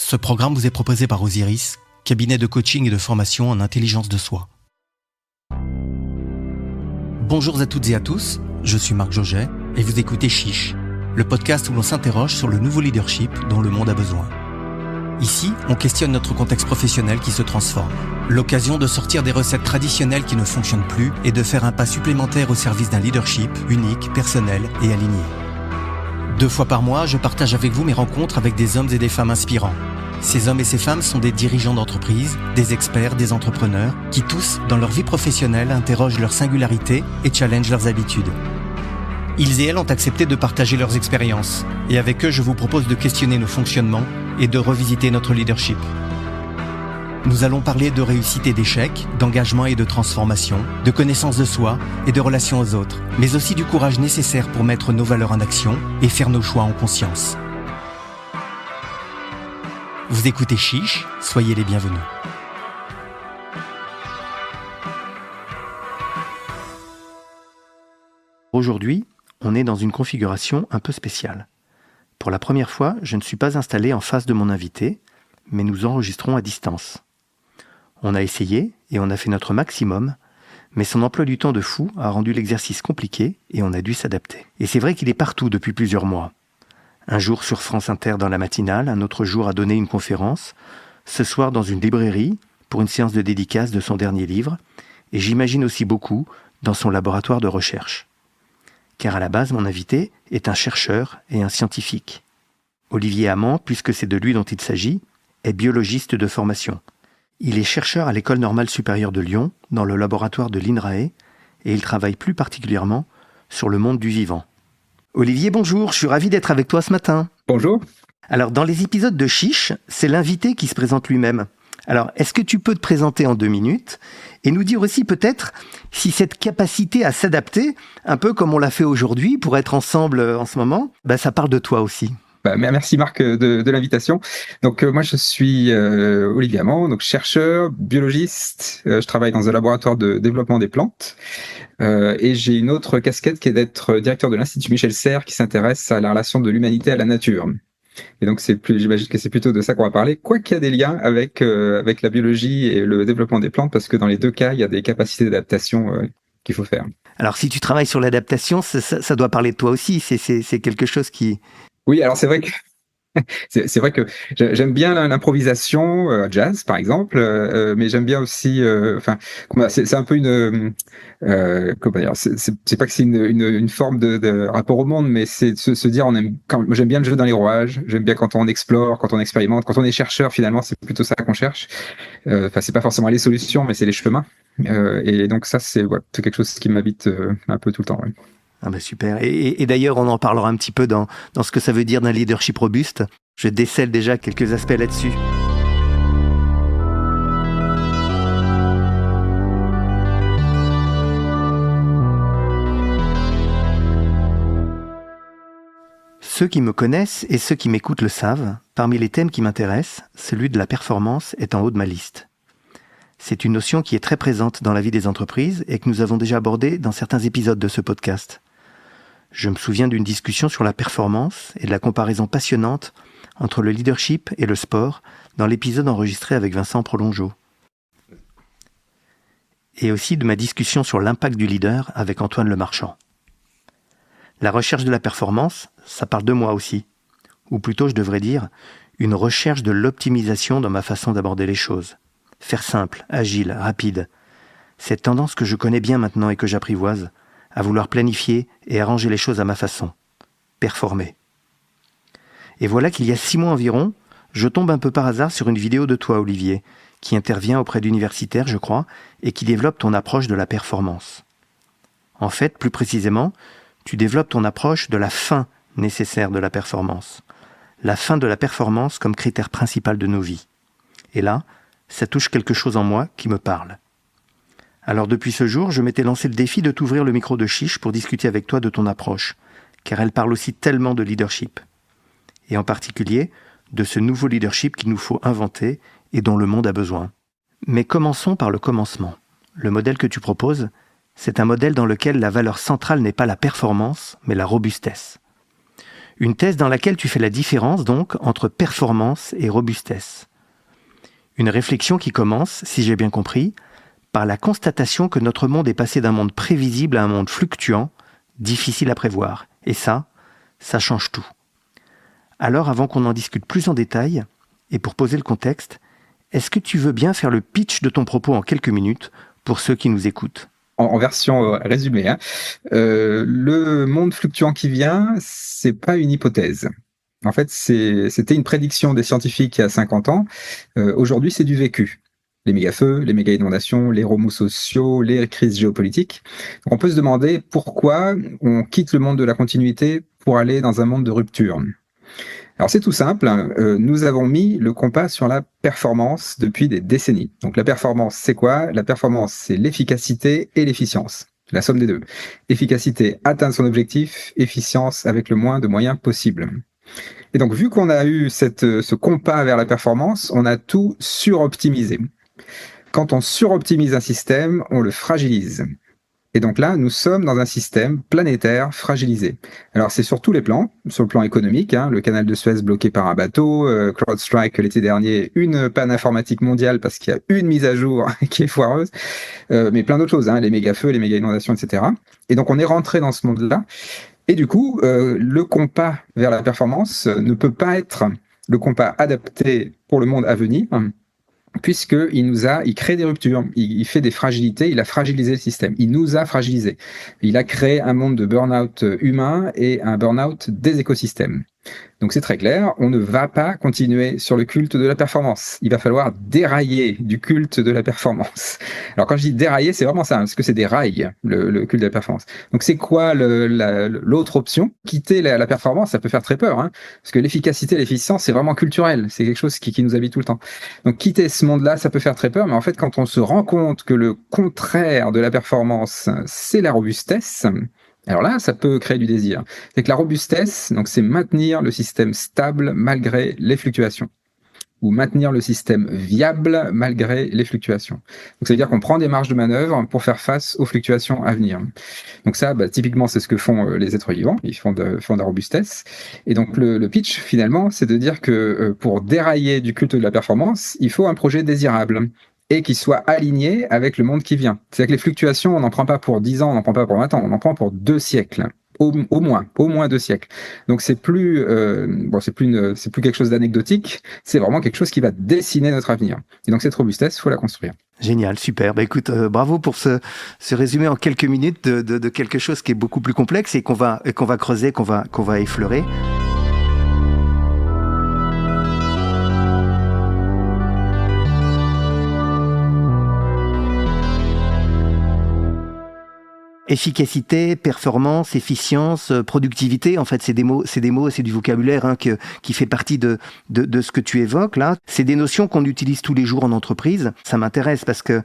Ce programme vous est proposé par Osiris, cabinet de coaching et de formation en intelligence de soi. Bonjour à toutes et à tous, je suis Marc Joget et vous écoutez Chiche, le podcast où l'on s'interroge sur le nouveau leadership dont le monde a besoin. Ici, on questionne notre contexte professionnel qui se transforme. L'occasion de sortir des recettes traditionnelles qui ne fonctionnent plus et de faire un pas supplémentaire au service d'un leadership unique, personnel et aligné. 2 fois par mois, je partage avec vous mes rencontres avec des hommes et des femmes inspirants. Ces hommes et ces femmes sont des dirigeants d'entreprise, des experts, des entrepreneurs, qui tous, dans leur vie professionnelle, interrogent leur singularité et challengent leurs habitudes. Ils et elles ont accepté de partager leurs expériences, et avec eux, je vous propose de questionner nos fonctionnements et de revisiter notre leadership. Nous allons parler de réussite et d'échec, d'engagement et de transformation, de connaissance de soi et de relations aux autres, mais aussi du courage nécessaire pour mettre nos valeurs en action et faire nos choix en conscience. Vous écoutez Chiche, soyez les bienvenus. Aujourd'hui, on est dans une configuration un peu spéciale. Pour la première fois, je ne suis pas installé en face de mon invité, mais nous enregistrons à distance. On a essayé et on a fait notre maximum, mais son emploi du temps de fou a rendu l'exercice compliqué et on a dû s'adapter. Et c'est vrai qu'il est partout depuis plusieurs mois. Un jour sur France Inter dans la matinale, un autre jour à donner une conférence, ce soir dans une librairie pour une séance de dédicace de son dernier livre, et j'imagine aussi beaucoup dans son laboratoire de recherche. Car à la base, mon invité est un chercheur et un scientifique. Olivier Amand, puisque c'est de lui dont il s'agit, est biologiste de formation. Il est chercheur à l'École normale supérieure de Lyon, dans le laboratoire de l'INRAE, et il travaille plus particulièrement sur le monde du vivant. Olivier, bonjour, je suis ravi d'être avec toi ce matin. Bonjour. Alors, dans les épisodes de Chiche, c'est l'invité qui se présente lui-même. Alors, est-ce que tu peux te présenter en 2 minutes et nous dire aussi peut-être si cette capacité à s'adapter, un peu comme on l'a fait aujourd'hui pour être ensemble en ce moment, ça parle de toi aussi. Merci Marc de l'invitation. Donc moi je suis Olivier Amand, donc chercheur, biologiste. Je travaille dans un laboratoire de développement des plantes et j'ai une autre casquette qui est d'être directeur de l'Institut Michel Serres qui s'intéresse à la relation de l'humanité à la nature. Et donc j'imagine que c'est plutôt de ça qu'on va parler, quoi qu'il y a des liens avec la biologie et le développement des plantes, parce que dans les 2 cas, il y a des capacités d'adaptation qu'il faut faire. Alors si tu travailles sur l'adaptation, ça doit parler de toi aussi, c'est quelque chose qui... Oui, alors c'est vrai que j'aime bien l'improvisation, jazz par exemple, mais j'aime bien aussi, c'est un peu une, comment dire, c'est pas que c'est une forme de rapport au monde, mais c'est se dire j'aime bien le jeu dans les rouages, j'aime bien quand on explore, quand on expérimente, quand on est chercheur finalement, c'est plutôt ça qu'on cherche. C'est pas forcément les solutions, mais c'est les chemins. Et donc ça c'est quelque chose qui m'habite un peu tout le temps. Ouais. Ah super. Et d'ailleurs, on en parlera un petit peu dans ce que ça veut dire d'un leadership robuste. Je décèle déjà quelques aspects là-dessus. Ceux qui me connaissent et ceux qui m'écoutent le savent, parmi les thèmes qui m'intéressent, celui de la performance est en haut de ma liste. C'est une notion qui est très présente dans la vie des entreprises et que nous avons déjà abordée dans certains épisodes de ce podcast. Je me souviens d'une discussion sur la performance et de la comparaison passionnante entre le leadership et le sport dans l'épisode enregistré avec Vincent Prolongeau. Et aussi de ma discussion sur l'impact du leader avec Antoine Lemarchand. La recherche de la performance, ça parle de moi aussi. Ou plutôt, je devrais dire, une recherche de l'optimisation dans ma façon d'aborder les choses. Faire simple, agile, rapide. Cette tendance que je connais bien maintenant et que j'apprivoise, à vouloir planifier et arranger les choses à ma façon. Performer. Et voilà qu'il y a 6 mois environ, je tombe un peu par hasard sur une vidéo de toi, Olivier, qui intervient auprès d'universitaires, je crois, et qui développe ton approche de la performance. En fait, plus précisément, tu développes ton approche de la fin nécessaire de la performance. La fin de la performance comme critère principal de nos vies. Et là, ça touche quelque chose en moi qui me parle. Alors depuis ce jour, je m'étais lancé le défi de t'ouvrir le micro de Chiche pour discuter avec toi de ton approche, car elle parle aussi tellement de leadership. Et en particulier, de ce nouveau leadership qu'il nous faut inventer et dont le monde a besoin. Mais commençons par le commencement. Le modèle que tu proposes, c'est un modèle dans lequel la valeur centrale n'est pas la performance, mais la robustesse. Une thèse dans laquelle tu fais la différence donc entre performance et robustesse. Une réflexion qui commence, si j'ai bien compris, par la constatation que notre monde est passé d'un monde prévisible à un monde fluctuant, difficile à prévoir. Et ça change tout. Alors, avant qu'on en discute plus en détail, et pour poser le contexte, est-ce que tu veux bien faire le pitch de ton propos en quelques minutes pour ceux qui nous écoutent ? En version résumée, hein. Le monde fluctuant qui vient, c'est pas une hypothèse. En fait, c'était une prédiction des scientifiques il y a 50 ans. Aujourd'hui, c'est du vécu. Les méga-feux, les méga-inondations, les remous sociaux, les crises géopolitiques. Donc on peut se demander pourquoi on quitte le monde de la continuité pour aller dans un monde de rupture. Alors c'est tout simple, nous avons mis le compas sur la performance depuis des décennies. Donc la performance, c'est quoi ? La performance, c'est l'efficacité et l'efficience. La somme des deux. Efficacité, atteindre son objectif, efficience avec le moins de moyens possible. Et donc, vu qu'on a eu ce compas vers la performance, on a tout suroptimisé. Quand on suroptimise un système, on le fragilise. Et donc là, nous sommes dans un système planétaire fragilisé. Alors, c'est sur tous les plans. Sur le plan économique, le canal de Suez bloqué par un bateau, CrowdStrike l'été dernier, une panne informatique mondiale parce qu'il y a une mise à jour qui est foireuse, mais plein d'autres choses, les méga-feux, les méga-inondations, etc. Et donc, on est rentré dans ce monde-là. Et du coup, le compas vers la performance ne peut pas être le compas adapté pour le monde à venir, puisqu'il crée des ruptures, il fait des fragilités, il a fragilisé le système, il nous a fragilisés. Il a créé un monde de burn-out humain et un burn-out des écosystèmes. Donc c'est très clair, on ne va pas continuer sur le culte de la performance. Il va falloir dérailler du culte de la performance. Alors quand je dis dérailler, c'est vraiment ça, parce que c'est des rails, le culte de la performance. Donc c'est quoi l'autre option ? Quitter la performance, ça peut faire très peur, parce que l'efficacité, l'efficience, c'est vraiment culturel, c'est quelque chose qui nous habite tout le temps. Donc quitter ce monde-là, ça peut faire très peur, mais en fait quand on se rend compte que le contraire de la performance, c'est la robustesse, alors là, ça peut créer du désir. C'est que la robustesse, donc c'est maintenir le système stable malgré les fluctuations, ou maintenir le système viable malgré les fluctuations. Donc ça veut dire qu'on prend des marges de manœuvre pour faire face aux fluctuations à venir. Donc ça, typiquement, c'est ce que font les êtres vivants. Ils font de la robustesse. Et donc le pitch, finalement, c'est de dire que pour dérailler du culte de la performance, il faut un projet désirable et qui soit aligné avec le monde qui vient. C'est-à-dire que les fluctuations, on n'en prend pas pour 10 ans, on n'en prend pas pour 20 ans, on en prend pour 2 siècles. Au moins 2 siècles. Donc c'est plus quelque chose d'anecdotique, c'est vraiment quelque chose qui va dessiner notre avenir. Et donc cette robustesse, il faut la construire. Génial, super. Écoute, bravo pour ce résumé en quelques minutes de quelque chose qui est beaucoup plus complexe et qu'on va creuser, qu'on va effleurer. Efficacité, performance, efficience, productivité, en fait, c'est des mots, c'est du vocabulaire qui fait partie de ce que tu évoques là. C'est des notions qu'on utilise tous les jours en entreprise. Ça m'intéresse parce que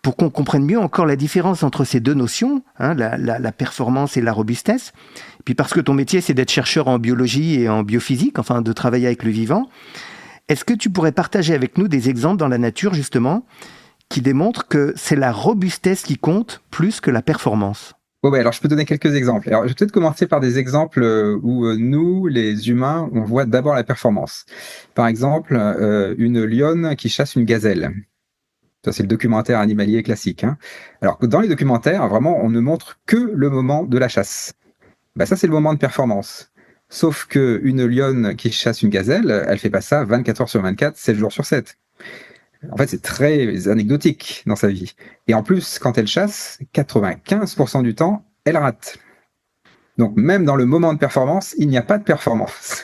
pour qu'on comprenne mieux encore la différence entre ces deux notions, la performance et la robustesse, et puis parce que ton métier, c'est d'être chercheur en biologie et en biophysique, enfin de travailler avec le vivant, est-ce que tu pourrais partager avec nous des exemples dans la nature, justement, qui démontre que c'est la robustesse qui compte plus que la performance. Alors je peux donner quelques exemples. Alors je vais peut-être commencer par des exemples où nous, les humains, on voit d'abord la performance. Par exemple, une lionne qui chasse une gazelle. Ça, c'est le documentaire animalier classique. Alors que dans les documentaires, vraiment, on ne montre que le moment de la chasse. Ça, c'est le moment de performance. Sauf qu'une lionne qui chasse une gazelle, elle fait pas ça 24 heures sur 24, 7 jours sur 7. En fait, c'est très anecdotique dans sa vie. Et en plus, quand elle chasse, 95% du temps, elle rate. Donc, même dans le moment de performance, il n'y a pas de performance.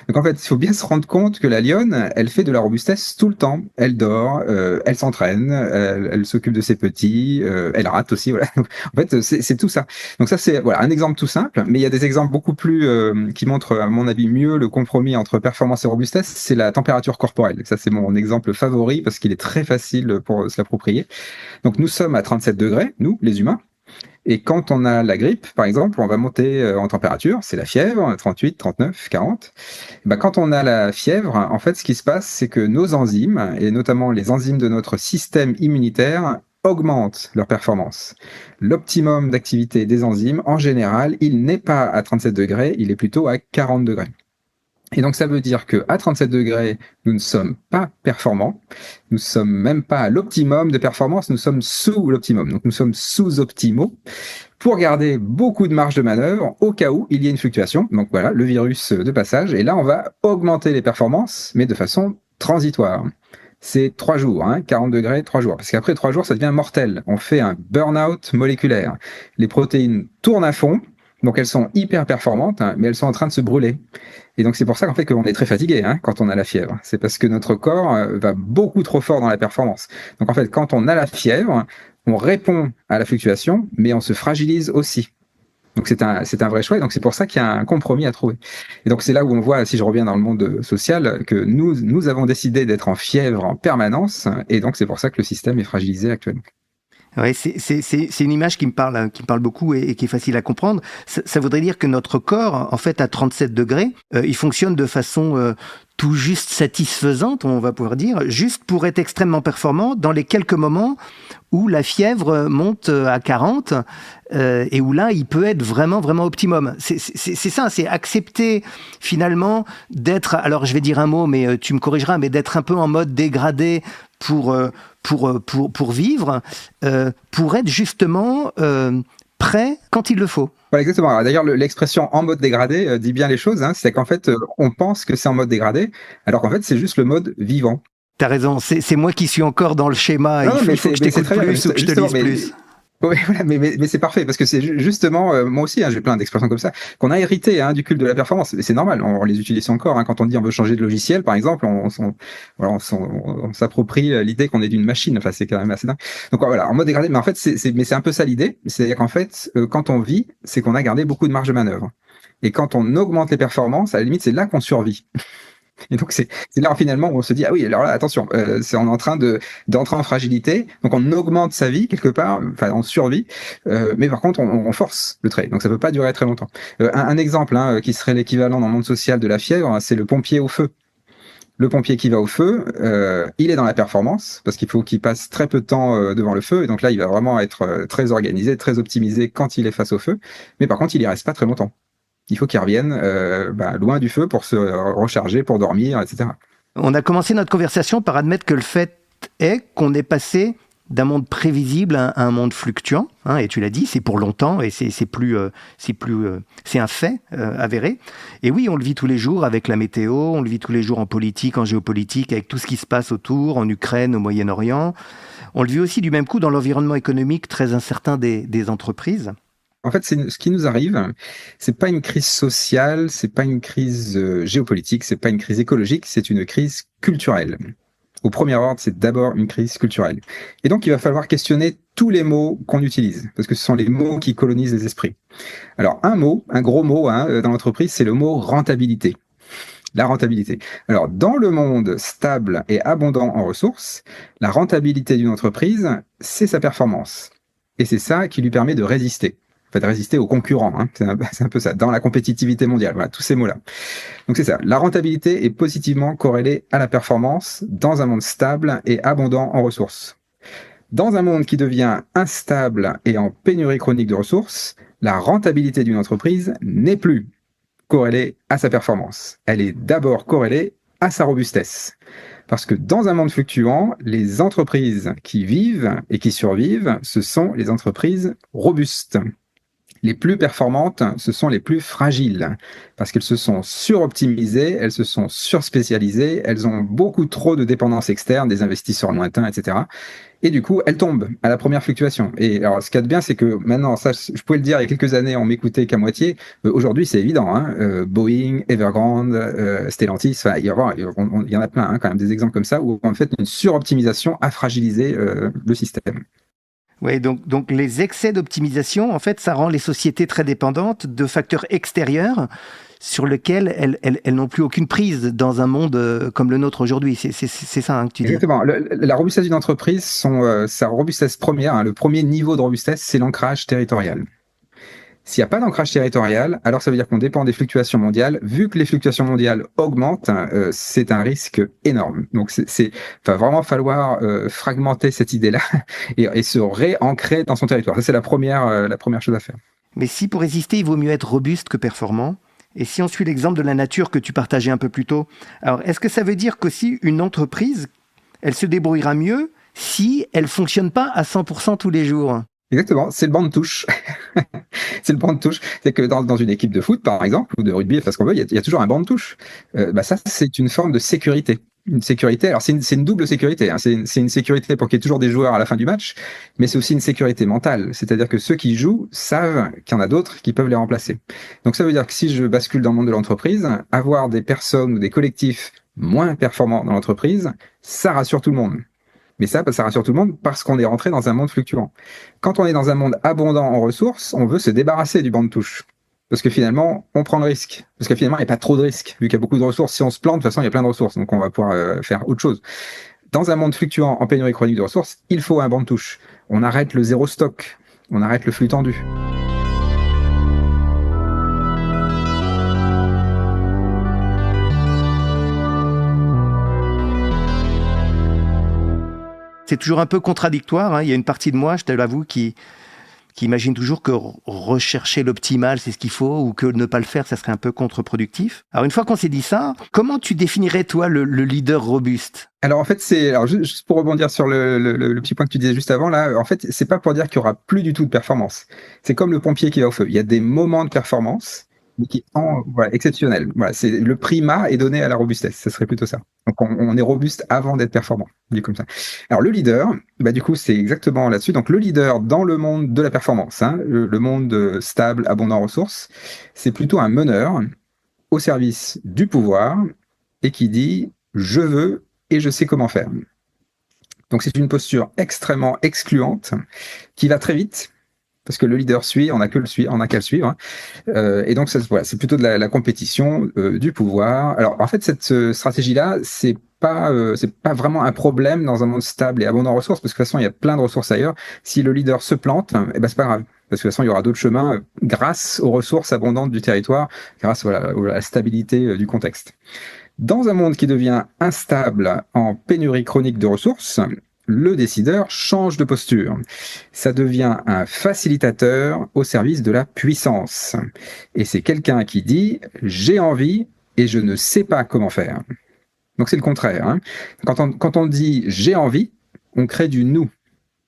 Donc, en fait, il faut bien se rendre compte que la lionne, elle fait de la robustesse tout le temps. Elle dort, elle s'entraîne, elle s'occupe de ses petits, elle rate aussi. Voilà. Donc, en fait, c'est tout ça. Donc, ça, c'est un exemple tout simple. Mais il y a des exemples beaucoup plus qui montrent, à mon avis, mieux le compromis entre performance et robustesse. C'est la température corporelle. Ça, c'est mon exemple favori parce qu'il est très facile pour se l'approprier. Donc, nous sommes à 37 degrés, nous, les humains. Et quand on a la grippe, par exemple, on va monter en température, c'est la fièvre, 38, 39, 40. Quand on a la fièvre, en fait, ce qui se passe, c'est que nos enzymes, et notamment les enzymes de notre système immunitaire, augmentent leur performance. L'optimum d'activité des enzymes, en général, il n'est pas à 37 degrés, il est plutôt à 40 degrés. Et donc ça veut dire qu'à 37 degrés, nous ne sommes pas performants, nous ne sommes même pas à l'optimum de performance, nous sommes sous l'optimum, donc nous sommes sous-optimaux pour garder beaucoup de marge de manœuvre au cas où il y ait une fluctuation. Donc voilà, le virus de passage, et là on va augmenter les performances, mais de façon transitoire. C'est 3 jours, 40 degrés, 3 jours. Parce qu'après 3 jours, ça devient mortel. On fait un burn-out moléculaire. Les protéines tournent à fond, donc elles sont hyper performantes, mais elles sont en train de se brûler. Et donc c'est pour ça qu'en fait qu'on est très fatigué quand on a la fièvre. C'est parce que notre corps va beaucoup trop fort dans la performance. Donc en fait, quand on a la fièvre, on répond à la fluctuation, mais on se fragilise aussi. Donc c'est un vrai choix, et donc c'est pour ça qu'il y a un compromis à trouver. Et donc c'est là où on voit, si je reviens dans le monde social, que nous avons décidé d'être en fièvre en permanence, et donc c'est pour ça que le système est fragilisé actuellement. Ouais, c'est une image qui me parle beaucoup et qui est facile à comprendre. Ça voudrait dire que notre corps, en fait, à 37 degrés, il fonctionne de façon tout juste satisfaisante, on va pouvoir dire, juste pour être extrêmement performant dans les quelques moments où la fièvre monte à 40 et où là, il peut être vraiment, vraiment optimum. C'est ça, c'est accepter finalement d'être, alors je vais dire un mot, mais tu me corrigeras, mais d'être un peu en mode dégradé pour vivre, pour être justement prêt quand il le faut. Voilà, exactement. D'ailleurs, l'expression en mode dégradé dit bien les choses. C'est qu'en fait, on pense que c'est en mode dégradé, alors qu'en fait, c'est juste le mode vivant. T'as raison, c'est moi qui suis encore dans le schéma. Non, il faut que je t'écoute plus ou que je te lise plus. Oui, voilà, mais c'est parfait, parce que c'est justement, moi aussi, j'ai plein d'expressions comme ça, qu'on a hérité du culte de la performance. C'est normal, on les utilise encore. Quand on dit on veut changer de logiciel, par exemple, on s'approprie l'idée qu'on est d'une machine. Enfin, c'est quand même assez dingue. Donc voilà, en mode dégradé, mais en fait, c'est un peu ça l'idée. C'est-à-dire qu'en fait, quand on vit, c'est qu'on a gardé beaucoup de marge de manœuvre. Et quand on augmente les performances, à la limite, c'est là qu'on survit. Et donc c'est là finalement où on se dit, ah oui, alors là attention, on est en train d'entrer en fragilité, donc on augmente sa vie quelque part, enfin on survit, mais par contre on force le trait, donc ça peut pas durer très longtemps. Un exemple qui serait l'équivalent dans le monde social de la fièvre, c'est le pompier au feu. Le pompier qui va au feu, il est dans la performance, parce qu'il faut qu'il passe très peu de temps devant le feu, et donc là il va vraiment être très organisé, très optimisé quand il est face au feu, mais par contre il y reste pas très longtemps. Il faut qu'il revienne loin du feu pour se recharger, pour dormir, etc. On a commencé notre conversation par admettre que le fait est qu'on est passé d'un monde prévisible à un monde fluctuant, et tu l'as dit, c'est pour longtemps, et c'est un fait avéré. Et oui, on le vit tous les jours avec la météo, on le vit tous les jours en politique, en géopolitique, avec tout ce qui se passe autour, en Ukraine, au Moyen-Orient. On le vit aussi du même coup dans l'environnement économique très incertain des entreprises. En fait, ce qui nous arrive, c'est pas une crise sociale, c'est pas une crise géopolitique, c'est pas une crise écologique, c'est une crise culturelle. Au premier ordre, c'est d'abord une crise culturelle. Et donc, il va falloir questionner tous les mots qu'on utilise, parce que ce sont les mots qui colonisent les esprits. Alors, un gros mot dans l'entreprise, c'est le mot rentabilité. La rentabilité. Alors, dans le monde stable et abondant en ressources, la rentabilité d'une entreprise, c'est sa performance. Et c'est ça qui lui permet de résister. De résister aux concurrents. C'est un peu ça, dans la compétitivité mondiale. Voilà, tous ces mots-là. Donc c'est ça. La rentabilité est positivement corrélée à la performance dans un monde stable et abondant en ressources. Dans un monde qui devient instable et en pénurie chronique de ressources, la rentabilité d'une entreprise n'est plus corrélée à sa performance. Elle est d'abord corrélée à sa robustesse. Parce que dans un monde fluctuant, les entreprises qui vivent et qui survivent, ce sont les entreprises robustes. Les plus performantes, ce sont les plus fragiles, parce qu'elles se sont suroptimisées, elles se sont surspécialisées, elles ont beaucoup trop de dépendances externes, des investisseurs lointains, etc. Et du coup, elles tombent à la première fluctuation. Et alors, ce qu'il y a de bien, c'est que maintenant, ça, je pouvais le dire il y a quelques années, on m'écoutait qu'à moitié. Aujourd'hui, c'est évident. Boeing, Evergrande, Stellantis, il y en a plein, quand même, des exemples comme ça, où en fait, une suroptimisation a fragilisé le système. Oui, donc les excès d'optimisation, en fait, ça rend les sociétés très dépendantes de facteurs extérieurs sur lesquels elles n'ont plus aucune prise dans un monde comme le nôtre aujourd'hui. C'est ça que tu dis. Exactement. La robustesse d'une entreprise, sa robustesse première, le premier niveau de robustesse, c'est l'ancrage territorial. S'il n'y a pas d'ancrage territorial, alors ça veut dire qu'on dépend des fluctuations mondiales. Vu que les fluctuations mondiales augmentent, c'est un risque énorme. Donc, va vraiment falloir fragmenter cette idée-là et se réancrer dans son territoire. Ça, c'est la première chose à faire. Mais si pour résister, il vaut mieux être robuste que performant, et si on suit l'exemple de la nature que tu partageais un peu plus tôt, alors est-ce que ça veut dire qu'aussi une entreprise, elle se débrouillera mieux si elle ne fonctionne pas à 100% tous les jours? Exactement, c'est le banc de touche. C'est le banc de touche. C'est que dans une équipe de foot, par exemple, ou de rugby, parce qu'on veut, il y a toujours un banc de touche. Ça, c'est une forme de sécurité. Une sécurité, alors c'est une double sécurité. Hein. C'est une sécurité pour qu'il y ait toujours des joueurs à la fin du match, mais c'est aussi une sécurité mentale. C'est-à-dire que ceux qui jouent savent qu'il y en a d'autres qui peuvent les remplacer. Donc ça veut dire que si je bascule dans le monde de l'entreprise, avoir des personnes ou des collectifs moins performants dans l'entreprise, ça rassure tout le monde. Mais ça rassure tout le monde parce qu'on est rentré dans un monde fluctuant. Quand on est dans un monde abondant en ressources, on veut se débarrasser du banc de touche. Parce que finalement, on prend le risque. Parce que finalement, il n'y a pas trop de risques. Vu qu'il y a beaucoup de ressources, si on se plante, de toute façon, il y a plein de ressources. Donc, on va pouvoir faire autre chose. Dans un monde fluctuant en pénurie chronique de ressources, il faut un banc de touche. On arrête le zéro stock. On arrête le flux tendu. C'est toujours un peu contradictoire. Hein. Il y a une partie de moi, je te l'avoue, qui imagine toujours que rechercher l'optimal, c'est ce qu'il faut, ou que ne pas le faire, ça serait un peu contre-productif. Alors, une fois qu'on s'est dit ça, comment tu définirais, toi, le leader robuste? Alors, en fait, juste pour rebondir sur le petit point que tu disais juste avant, là, en fait, c'est pas pour dire qu'il y aura plus du tout de performance. C'est comme le pompier qui va au feu. Il y a des moments de performance, mais qui sont exceptionnels. Voilà, le primat est donné à la robustesse. Ça serait plutôt ça. Donc, on est robuste avant d'être performant, dit comme ça. Alors, le leader, du coup, c'est exactement là-dessus. Donc, le leader dans le monde de la performance, hein, le monde stable, abondant en ressources, c'est plutôt un meneur au service du pouvoir et qui dit « je veux et je sais comment faire ». Donc, c'est une posture extrêmement excluante qui va très vite parce que le leader suit, on n'a qu'à le suivre. Hein. Et donc, c'est plutôt de la compétition, du pouvoir. Alors, en fait, cette stratégie-là, c'est pas vraiment un problème dans un monde stable et abondant en ressources, parce que de toute façon, il y a plein de ressources ailleurs. Si le leader se plante, c'est pas grave, parce que de toute façon, il y aura d'autres chemins grâce aux ressources abondantes du territoire, grâce à la stabilité du contexte. Dans un monde qui devient instable en pénurie chronique de ressources, le décideur change de posture. Ça devient un facilitateur au service de la puissance. Et c'est quelqu'un qui dit « j'ai envie et je ne sais pas comment faire ». Donc c'est le contraire. Hein. Quand on dit « j'ai envie », on crée du « nous ».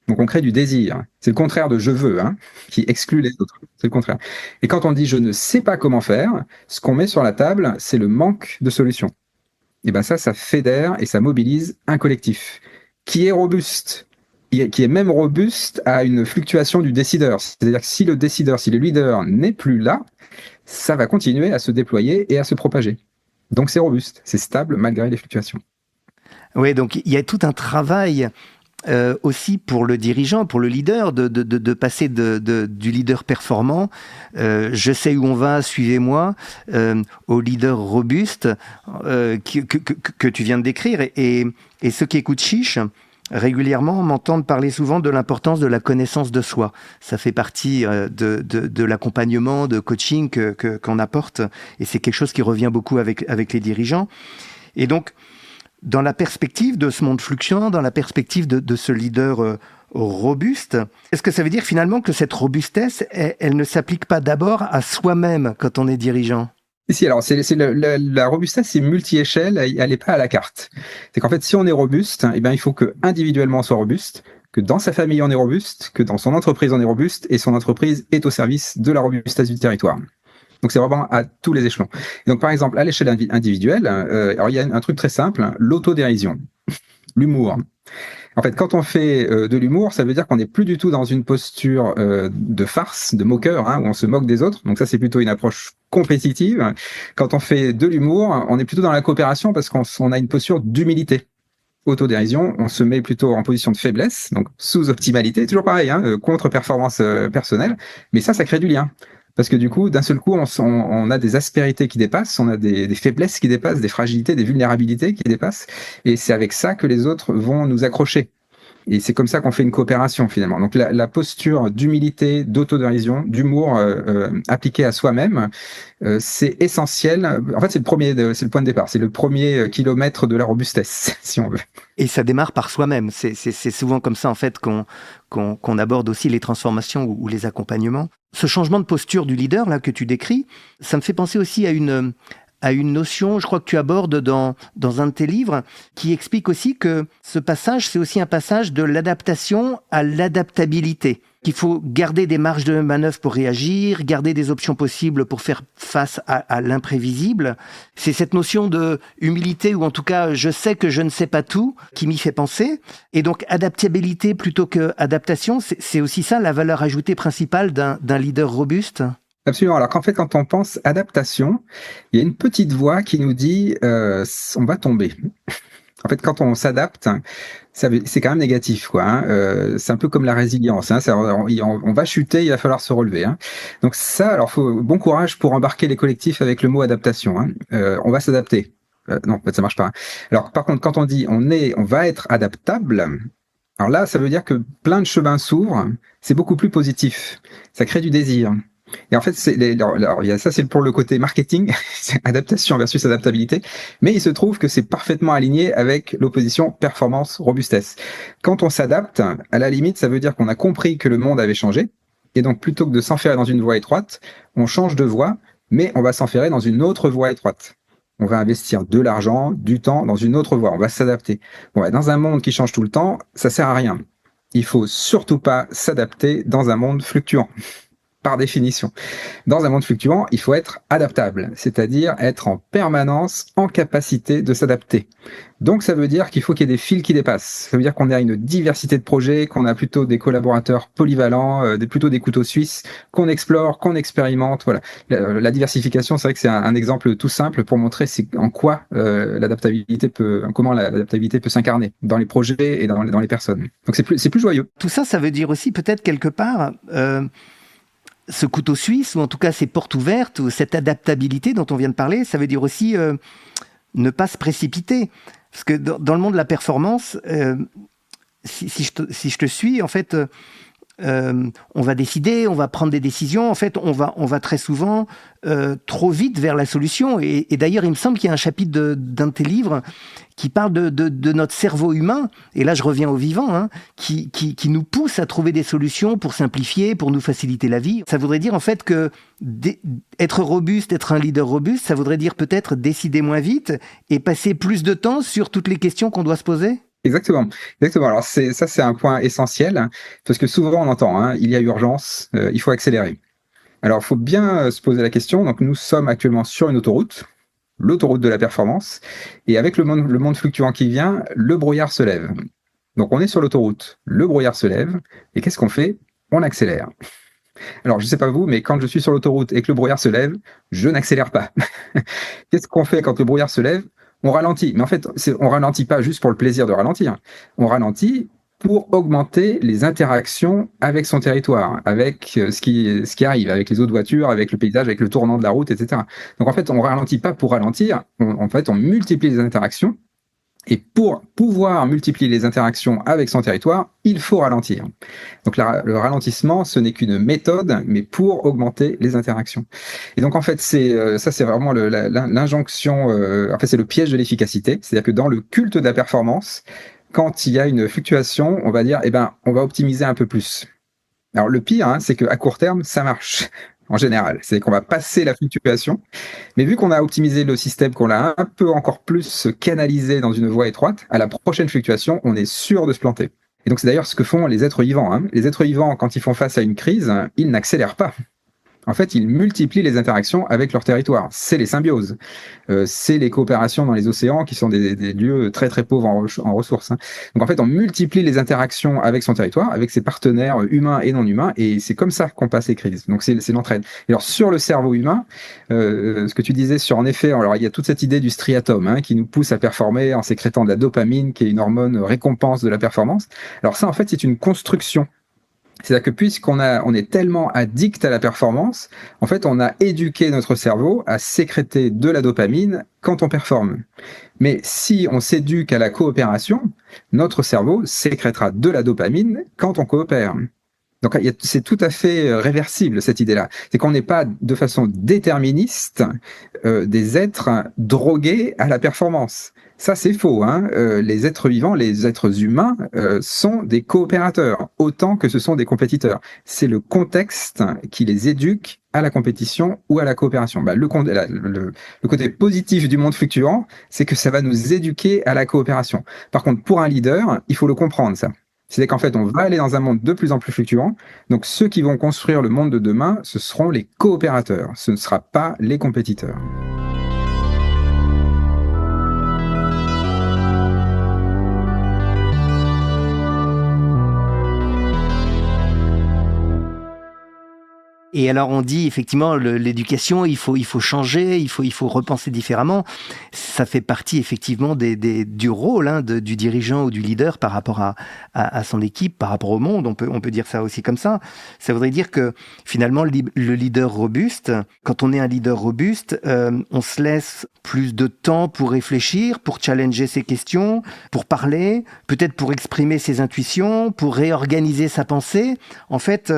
Donc on crée du désir. C'est le contraire de « je veux hein, », qui exclut les autres. C'est le contraire. Et quand on dit « je ne sais pas comment faire », ce qu'on met sur la table, c'est le manque de solution. Et ça fédère et ça mobilise un collectif qui est robuste, qui est même robuste à une fluctuation du décideur. C'est-à-dire que si le leader n'est plus là, ça va continuer à se déployer et à se propager. Donc c'est robuste, c'est stable malgré les fluctuations. Oui, donc il y a tout un travail aussi pour le dirigeant, pour le leader, de passer du leader performant, je sais où on va, suivez-moi, au leader robuste que tu viens de décrire. Et ceux qui écoutent Chiche régulièrement m'entendent parler souvent de l'importance de la connaissance de soi. Ça fait partie de l'accompagnement, de coaching qu'on apporte, et c'est quelque chose qui revient beaucoup avec les dirigeants. Et donc, dans la perspective de ce monde fluctuant, dans la perspective de ce leader robuste, est-ce que ça veut dire finalement que cette robustesse, elle ne s'applique pas d'abord à soi-même quand on est dirigeant ? Si, alors la robustesse, c'est multi-échelle, elle n'est pas à la carte. C'est qu'en fait, si on est robuste, il faut que individuellement on soit robuste, que dans sa famille on est robuste, que dans son entreprise on est robuste, et son entreprise est au service de la robustesse du territoire. Donc c'est vraiment à tous les échelons. Et donc par exemple, à l'échelle individuelle, alors il y a un truc très simple, l'autodérision, l'humour. En fait, quand on fait de l'humour, ça veut dire qu'on n'est plus du tout dans une posture de farce, de moqueur, hein, où on se moque des autres. Donc ça, c'est plutôt une approche compétitive. Quand on fait de l'humour, on est plutôt dans la coopération parce qu'on a une posture d'humilité. Autodérision, on se met plutôt en position de faiblesse, donc sous-optimalité, toujours pareil, hein, contre-performance personnelle. Mais ça crée du lien. Parce que du coup, d'un seul coup, on a des aspérités qui dépassent, on a des faiblesses qui dépassent, des fragilités, des vulnérabilités qui dépassent. Et c'est avec ça que les autres vont nous accrocher. Et c'est comme ça qu'on fait une coopération finalement. Donc la posture d'humilité, d'autodérision, d'humour appliqué à soi-même, c'est essentiel. En fait, c'est le point de départ. C'est le premier kilomètre de la robustesse, si on veut. Et ça démarre par soi-même. C'est souvent comme ça en fait qu'on aborde aussi les transformations ou les accompagnements. Ce changement de posture du leader là que tu décris, ça me fait penser aussi à une notion, je crois que tu abordes dans un de tes livres, qui explique aussi que ce passage, c'est aussi un passage de l'adaptation à l'adaptabilité. Qu'il faut garder des marges de manœuvre pour réagir, garder des options possibles pour faire face à l'imprévisible. C'est cette notion de humilité, ou en tout cas, je sais que je ne sais pas tout, qui m'y fait penser. Et donc, adaptabilité plutôt que adaptation, c'est aussi ça la valeur ajoutée principale d'un leader robuste. Absolument. Alors qu'en fait, quand on pense adaptation, il y a une petite voix qui nous dit on va tomber. En fait, quand on s'adapte, c'est quand même négatif, quoi. Hein. C'est un peu comme la résilience. Hein. On va chuter, il va falloir se relever. Hein. Donc ça, alors bon courage pour embarquer les collectifs avec le mot adaptation. Hein. On va s'adapter. Non, en fait, ça marche pas. Hein. Alors par contre, quand on dit on va être adaptable, alors là, ça veut dire que plein de chemins s'ouvrent. C'est beaucoup plus positif. Ça crée du désir. Et en fait, ça c'est pour le côté marketing, adaptation versus adaptabilité, mais il se trouve que c'est parfaitement aligné avec l'opposition performance-robustesse. Quand on s'adapte, à la limite, ça veut dire qu'on a compris que le monde avait changé, et donc plutôt que de s'enferrer dans une voie étroite, on change de voie, mais on va s'enferrer dans une autre voie étroite. On va investir de l'argent, du temps dans une autre voie, on va s'adapter. Bon, dans un monde qui change tout le temps, ça sert à rien. Il faut surtout pas s'adapter dans un monde fluctuant. Par définition. Dans un monde fluctuant, il faut être adaptable, c'est-à-dire être en permanence en capacité de s'adapter. Donc ça veut dire qu'il faut qu'il y ait des fils qui dépassent. Ça veut dire qu'on a une diversité de projets, qu'on a plutôt des collaborateurs polyvalents, plutôt des couteaux suisses, qu'on explore, qu'on expérimente. Voilà. La diversification, c'est vrai que c'est un exemple tout simple pour montrer en quoi comment l'adaptabilité peut s'incarner dans les projets et dans les personnes. Donc c'est plus joyeux. Tout ça, ça veut dire aussi peut-être quelque part ce couteau suisse, ou en tout cas ces portes ouvertes, ou cette adaptabilité dont on vient de parler, ça veut dire aussi ne pas se précipiter. Parce que dans le monde de la performance, si je te suis, en fait, on va décider, on va prendre des décisions. En fait, on va très souvent trop vite vers la solution. Et d'ailleurs, il me semble qu'il y a un chapitre d'un de tes livres qui parle de notre cerveau humain, et là je reviens au vivant, hein, qui nous pousse à trouver des solutions pour simplifier, pour nous faciliter la vie. Ça voudrait dire en fait que être robuste, être un leader robuste, ça voudrait dire peut-être décider moins vite et passer plus de temps sur toutes les questions qu'on doit se poser. Exactement. Alors c'est un point essentiel, parce que souvent on entend, hein, il y a urgence, il faut accélérer. Alors il faut bien se poser la question. Donc nous sommes actuellement sur une autoroute, l'autoroute de la performance, et avec le monde fluctuant qui vient, le brouillard se lève. Donc on est sur l'autoroute, le brouillard se lève, et qu'est-ce qu'on fait? On accélère. Alors je sais pas vous, mais quand je suis sur l'autoroute et que le brouillard se lève, je n'accélère pas. Qu'est-ce qu'on fait quand le brouillard se lève? On ralentit. Mais en fait, on ralentit pas juste pour le plaisir de ralentir. On ralentit pour augmenter les interactions avec son territoire, avec ce qui arrive, avec les autres voitures, avec le paysage, avec le tournant de la route, etc. Donc en fait, on ralentit pas pour ralentir, on multiplie les interactions, et pour pouvoir multiplier les interactions avec son territoire, il faut ralentir. Donc le ralentissement, ce n'est qu'une méthode, mais pour augmenter les interactions. Et donc en fait, c'est vraiment l'injonction, en fait c'est le piège de l'efficacité, c'est-à-dire que dans le culte de la performance, quand il y a une fluctuation, on va dire, on va optimiser un peu plus. Alors le pire, hein, c'est qu'à court terme, ça marche. En général, c'est qu'on va passer la fluctuation, mais vu qu'on a optimisé le système, qu'on l'a un peu encore plus canalisé dans une voie étroite, à la prochaine fluctuation, on est sûr de se planter. Et donc c'est d'ailleurs ce que font les êtres vivants. Hein. Les êtres vivants, quand ils font face à une crise, ils n'accélèrent pas. En fait, ils multiplient les interactions avec leur territoire. C'est les symbioses. C'est les coopérations dans les océans qui sont des lieux très très pauvres en ressources. Hein. Donc en fait, on multiplie les interactions avec son territoire, avec ses partenaires humains et non humains, et c'est comme ça qu'on passe les crises. Donc c'est l'entraide. Et alors sur le cerveau humain, ce que tu disais sur, en effet, alors il y a toute cette idée du striatum, hein, qui nous pousse à performer en sécrétant de la dopamine, qui est une hormone récompense de la performance. Alors ça, en fait, c'est une construction. C'est-à-dire que puisqu'on est tellement addict à la performance, en fait, on a éduqué notre cerveau à sécréter de la dopamine quand on performe. Mais si on s'éduque à la coopération, Notre cerveau sécrétera de la dopamine quand on coopère. Donc c'est tout à fait réversible, cette idée-là. C'est qu'on n'est pas de façon déterministe des êtres drogués à la performance. Ça, c'est faux. Hein. Les êtres vivants, les êtres humains sont des coopérateurs, autant que ce sont des compétiteurs. C'est le contexte qui les éduque à la compétition ou à la coopération. Le côté positif du monde fluctuant, c'est que ça va nous éduquer à la coopération. Par contre, pour un leader, il faut le comprendre, ça. C'est qu'en fait, on va aller dans un monde de plus en plus fluctuant. Donc, ceux qui vont construire le monde de demain, ce seront les coopérateurs. Ce ne sera pas les compétiteurs. Et alors on dit effectivement l'éducation, il faut changer, il faut repenser différemment. Ça fait partie effectivement du rôle du dirigeant ou du leader par rapport à son équipe, par rapport au monde. On peut dire ça aussi comme ça. Ça voudrait dire que finalement le leader robuste, quand on est un leader robuste, on se laisse plus de temps pour réfléchir, pour challenger ses questions, pour parler, peut-être pour exprimer ses intuitions, pour réorganiser sa pensée. En fait,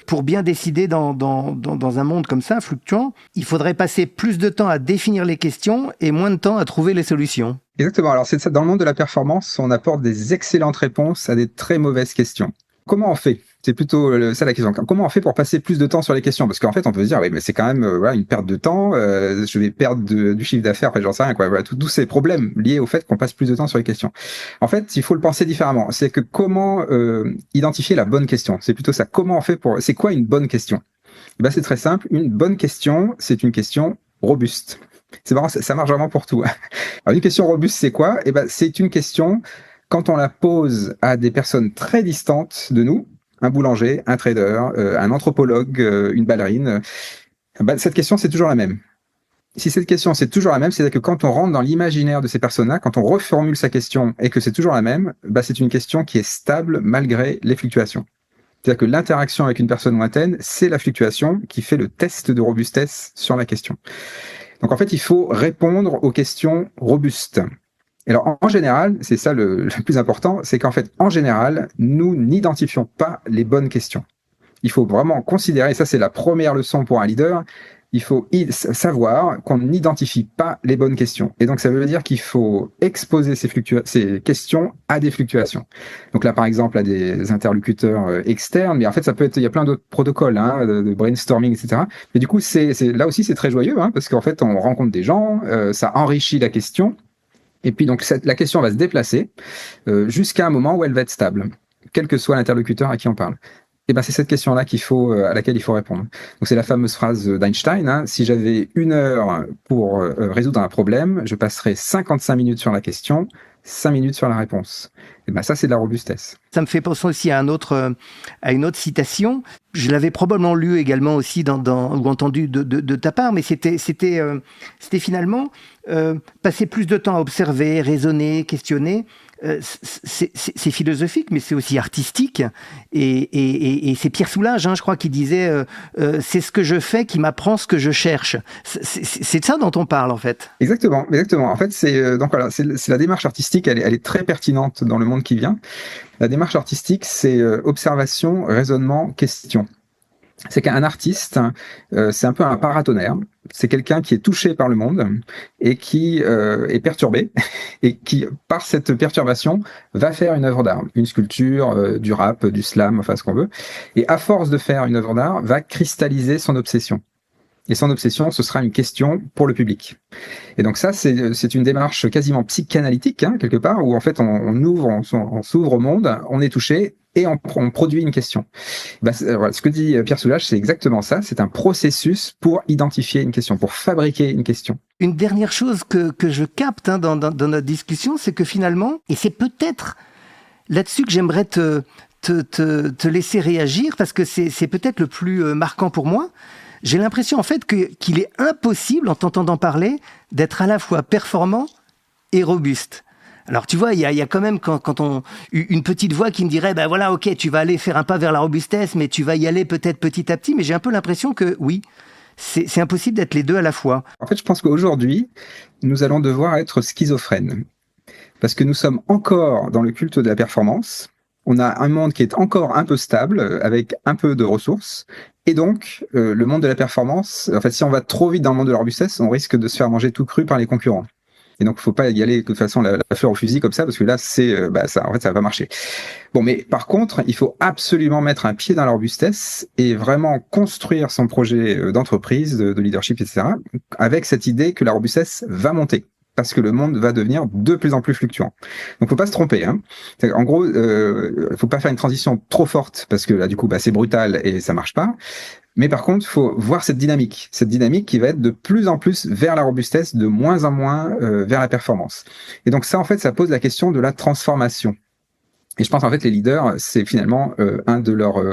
pour bien décider dans un monde comme ça, fluctuant, il faudrait passer plus de temps à définir les questions et moins de temps à trouver les solutions. Exactement. Alors, c'est ça. Dans le monde de la performance, on apporte des excellentes réponses à des très mauvaises questions. Comment on fait ? C'est plutôt ça la question. Comment on fait pour passer plus de temps sur les questions ? Parce qu'en fait, on peut se dire, oui, mais c'est quand même une perte de temps. Je vais perdre du chiffre d'affaires. J'en sais rien. Voilà, tous ces problèmes liés au fait qu'on passe plus de temps sur les questions. En fait, il faut le penser différemment. C'est que comment identifier la bonne question ? C'est plutôt ça. Comment on fait pour... C'est quoi une bonne question ? C'est très simple. Une bonne question, c'est une question robuste. C'est marrant, ça marche vraiment pour tout. Alors, une question robuste, c'est quoi ? C'est une question, quand on la pose à des personnes très distantes de nous, un boulanger, un trader, un anthropologue, une ballerine, cette question, c'est toujours la même. Si cette question, c'est toujours la même, c'est-à-dire que quand on rentre dans l'imaginaire de ces personnes-là, quand on reformule sa question et que c'est toujours la même, c'est une question qui est stable malgré les fluctuations. C'est-à-dire que l'interaction avec une personne lointaine, c'est la fluctuation qui fait le test de robustesse sur la question. Donc en fait, il faut répondre aux questions robustes. Et alors en général, c'est ça le plus important, c'est qu'en fait, en général, nous n'identifions pas les bonnes questions. Il faut vraiment considérer, et ça c'est la première leçon pour un leader, il faut savoir qu'on n'identifie pas les bonnes questions. Et donc, ça veut dire qu'il faut exposer ces questions à des fluctuations. Donc là, par exemple, à des interlocuteurs externes, mais en fait, ça peut être, il y a plein d'autres protocoles, de brainstorming, etc. Mais du coup, là aussi, c'est très joyeux, parce qu'en fait, on rencontre des gens, ça enrichit la question. Et puis, donc, la question va se déplacer jusqu'à un moment où elle va être stable, quel que soit l'interlocuteur à qui on parle. C'est cette question-là à laquelle il faut répondre. Donc c'est la fameuse phrase d'Einstein, si j'avais 1 heure pour résoudre un problème, je passerais 55 minutes sur la question, 5 minutes sur la réponse. Ça, c'est de la robustesse. Ça me fait penser aussi à une autre citation. Je l'avais probablement lu également aussi ou entendu de ta part, mais c'était finalement passer plus de temps à observer, raisonner, questionner. C'est philosophique, mais c'est aussi artistique. Et c'est Pierre Soulages, je crois, qui disait c'est ce que je fais qui m'apprend ce que je cherche. C'est de ça dont on parle, en fait. Exactement. En fait, c'est la démarche artistique, elle est très pertinente dans le monde qui vient. La démarche artistique, c'est observation, raisonnement, question. C'est qu'un artiste, c'est un peu un paratonnerre. C'est quelqu'un qui est touché par le monde et qui est perturbé et qui, par cette perturbation, va faire une œuvre d'art, une sculpture, du rap, du slam, enfin ce qu'on veut. Et à force de faire une œuvre d'art, va cristalliser son obsession. Et son obsession, ce sera une question pour le public. Et donc ça, c'est une démarche quasiment psychanalytique, quelque part, où en fait on s'ouvre au monde, on est touché et on produit une question. Voilà, ce que dit Pierre Soulages, c'est exactement ça. C'est un processus pour identifier une question, pour fabriquer une question. Une dernière chose que je capte dans notre discussion, c'est que finalement, et c'est peut-être là-dessus que j'aimerais te laisser réagir, parce que c'est peut-être le plus marquant pour moi. J'ai l'impression en fait qu'il est impossible, en t'entendant parler, d'être à la fois performant et robuste. Alors tu vois, il y a quand même une petite voix qui me dirait voilà, ok, tu vas aller faire un pas vers la robustesse, mais tu vas y aller peut-être petit à petit. Mais j'ai un peu l'impression que oui, c'est impossible d'être les deux à la fois. En fait, je pense qu'aujourd'hui, nous allons devoir être schizophrènes. parce que nous sommes encore dans le culte de la performance. On a un monde qui est encore un peu stable, avec un peu de ressources. Et donc, le monde de la performance, en fait, si on va trop vite dans le monde de la robustesse, on risque de se faire manger tout cru par les concurrents. Et donc, il ne faut pas y aller de façon la fleur au fusil comme ça, parce que là, ça, en fait, ça va pas marcher. Bon, mais par contre, il faut absolument mettre un pied dans la robustesse et vraiment construire son projet d'entreprise, de leadership, etc., avec cette idée que la robustesse va monter, parce que le monde va devenir de plus en plus fluctuant. Donc, faut pas se tromper. Hein. En gros, faut pas faire une transition trop forte, parce que là, du coup, c'est brutal et ça marche pas. Mais par contre, il faut voir cette dynamique qui va être de plus en plus vers la robustesse, de moins en moins vers la performance. Et donc ça, en fait, ça pose la question de la transformation. Et je pense en fait les leaders, c'est finalement un de leurs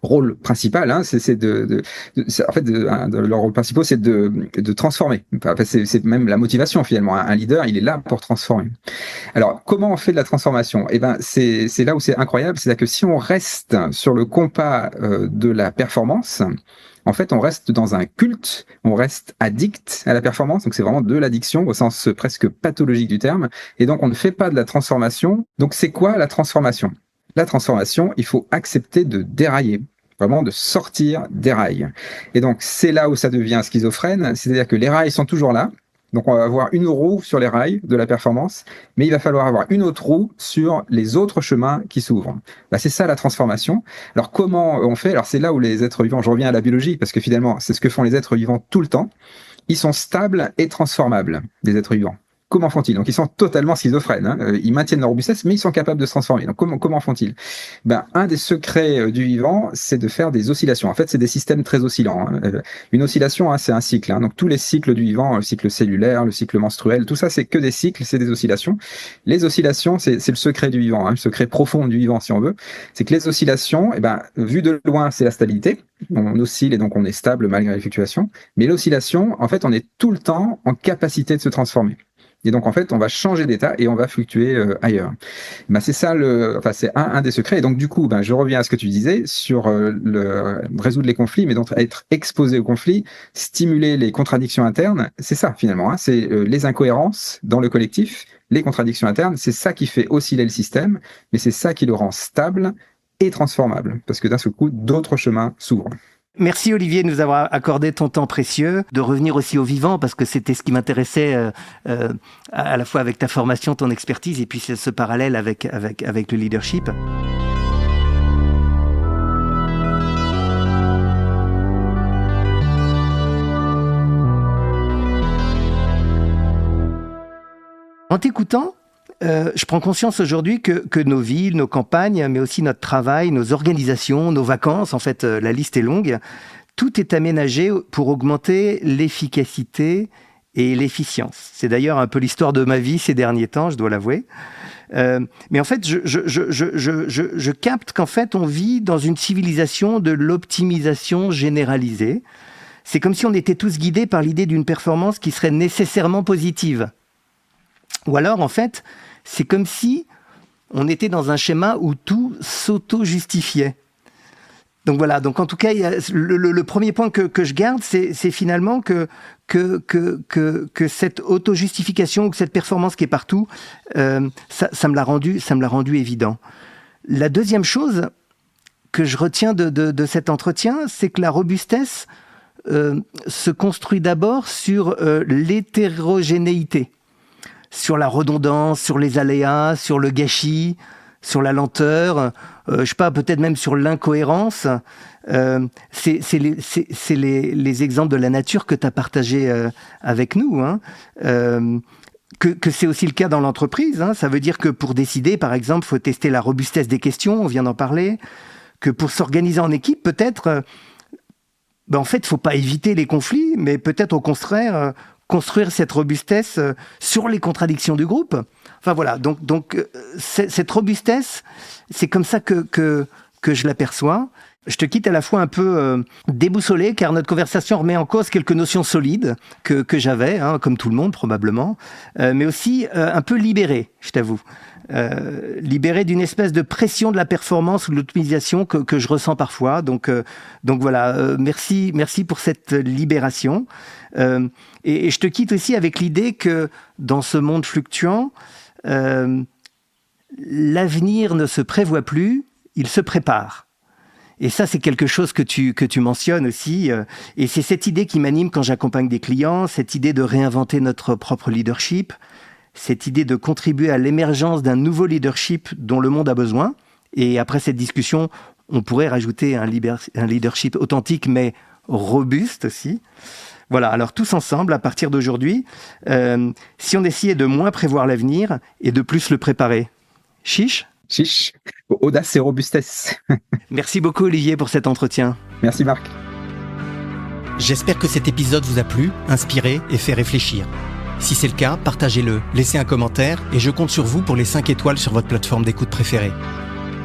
rôles principaux. Hein, un de leurs rôles principaux, c'est de transformer. Enfin, c'est même la motivation finalement. Un leader, il est là pour transformer. Alors, comment on fait de la transformation ? Eh ben, c'est là où c'est incroyable, c'est-à-dire que si on reste sur le compas de la performance, en fait, on reste dans un culte, on reste addict à la performance, donc c'est vraiment de l'addiction au sens presque pathologique du terme, et donc on ne fait pas de la transformation. Donc c'est quoi la transformation ? La transformation, il faut accepter de dérailler, vraiment de sortir des rails. Et donc c'est là où ça devient schizophrène, c'est-à-dire que les rails sont toujours là, donc on va avoir une roue sur les rails de la performance, mais il va falloir avoir une autre roue sur les autres chemins qui s'ouvrent. C'est ça la transformation. Alors comment on fait ? Alors c'est là où les êtres vivants, je reviens à la biologie, parce que finalement c'est ce que font les êtres vivants tout le temps, ils sont stables et transformables, les êtres vivants. Comment font-ils ? Donc ils sont totalement schizophrènes, hein. Ils maintiennent leur robustesse, mais ils sont capables de se transformer. Donc comment font-ils ? Un des secrets du vivant, c'est de faire des oscillations. En fait, c'est des systèmes très oscillants. Hein. Une oscillation, c'est un cycle. Hein. Donc tous les cycles du vivant, le cycle cellulaire, le cycle menstruel, tout ça, c'est que des cycles, c'est des oscillations. Les oscillations, c'est le secret du vivant, hein, le secret profond du vivant, si on veut. C'est que les oscillations, vu de loin, c'est la stabilité. On oscille et donc on est stable malgré les fluctuations. Mais l'oscillation, en fait, on est tout le temps en capacité de se transformer. Et donc, en fait, on va changer d'état et on va fluctuer ailleurs. C'est ça c'est un des secrets. Et donc, du coup, je reviens à ce que tu disais sur résoudre les conflits, mais donc être exposé aux conflits, stimuler les contradictions internes. C'est ça, finalement. Hein, c'est les incohérences dans le collectif, les contradictions internes. C'est ça qui fait osciller le système, mais c'est ça qui le rend stable et transformable. Parce que d'un seul coup, d'autres chemins s'ouvrent. Merci Olivier de nous avoir accordé ton temps précieux, de revenir aussi au vivant parce que c'était ce qui m'intéressait à la fois avec ta formation, ton expertise et puis ce parallèle avec le leadership. En t'écoutant, je prends conscience aujourd'hui que nos villes, nos campagnes, mais aussi notre travail, nos organisations, nos vacances, en fait, la liste est longue, tout est aménagé pour augmenter l'efficacité et l'efficience. C'est d'ailleurs un peu l'histoire de ma vie ces derniers temps, je dois l'avouer. Mais en fait, je capte qu'en fait, on vit dans une civilisation de l'optimisation généralisée. C'est comme si on était tous guidés par l'idée d'une performance qui serait nécessairement positive. Ou alors, en fait, c'est comme si on était dans un schéma où tout s'auto-justifiait. Donc voilà, donc en tout cas, le premier point que je garde, c'est finalement que cette auto-justification ou que cette performance qui est partout, ça me l'a rendu évident. La deuxième chose que je retiens de cet entretien, c'est que la robustesse se construit d'abord sur l'hétérogénéité. Sur la redondance, sur les aléas, sur le gâchis, sur la lenteur, je sais pas, peut-être même sur l'incohérence. C'est les exemples de la nature que tu as partagés avec nous. Hein. Que c'est aussi le cas dans l'entreprise. Hein. Ça veut dire que pour décider, par exemple, il faut tester la robustesse des questions, on vient d'en parler. Que pour s'organiser en équipe, peut-être, en fait, il ne faut pas éviter les conflits, mais peut-être au contraire... construire cette robustesse sur les contradictions du groupe. Enfin voilà, donc cette robustesse, c'est comme ça que je l'aperçois. Je te quitte à la fois un peu déboussolé, car notre conversation remet en cause quelques notions solides que j'avais, hein, comme tout le monde probablement, mais aussi un peu libéré, je t'avoue. Libéré d'une espèce de pression de la performance ou de l'optimisation que je ressens parfois. Donc voilà, merci pour cette libération. Et je te quitte aussi avec l'idée que dans ce monde fluctuant, l'avenir ne se prévoit plus, il se prépare. Et ça, c'est quelque chose que tu mentionnes aussi. Et c'est cette idée qui m'anime quand j'accompagne des clients, cette idée de réinventer notre propre leadership, cette idée de contribuer à l'émergence d'un nouveau leadership dont le monde a besoin. Et après cette discussion, on pourrait rajouter un leadership authentique, mais robuste aussi. Voilà, alors tous ensemble, à partir d'aujourd'hui, si on essayait de moins prévoir l'avenir et de plus le préparer. Chiche ? Chiche, audace et robustesse. Merci beaucoup Olivier pour cet entretien. Merci Marc. J'espère que cet épisode vous a plu, inspiré et fait réfléchir. Si c'est le cas, partagez-le, laissez un commentaire et je compte sur vous pour les 5 étoiles sur votre plateforme d'écoute préférée.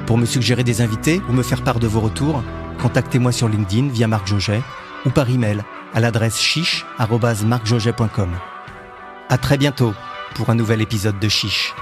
Pour me suggérer des invités ou me faire part de vos retours, contactez-moi sur LinkedIn via Marc Jauget ou par email à l'adresse chiche@marcjauget.com. À très bientôt pour un nouvel épisode de Chiche.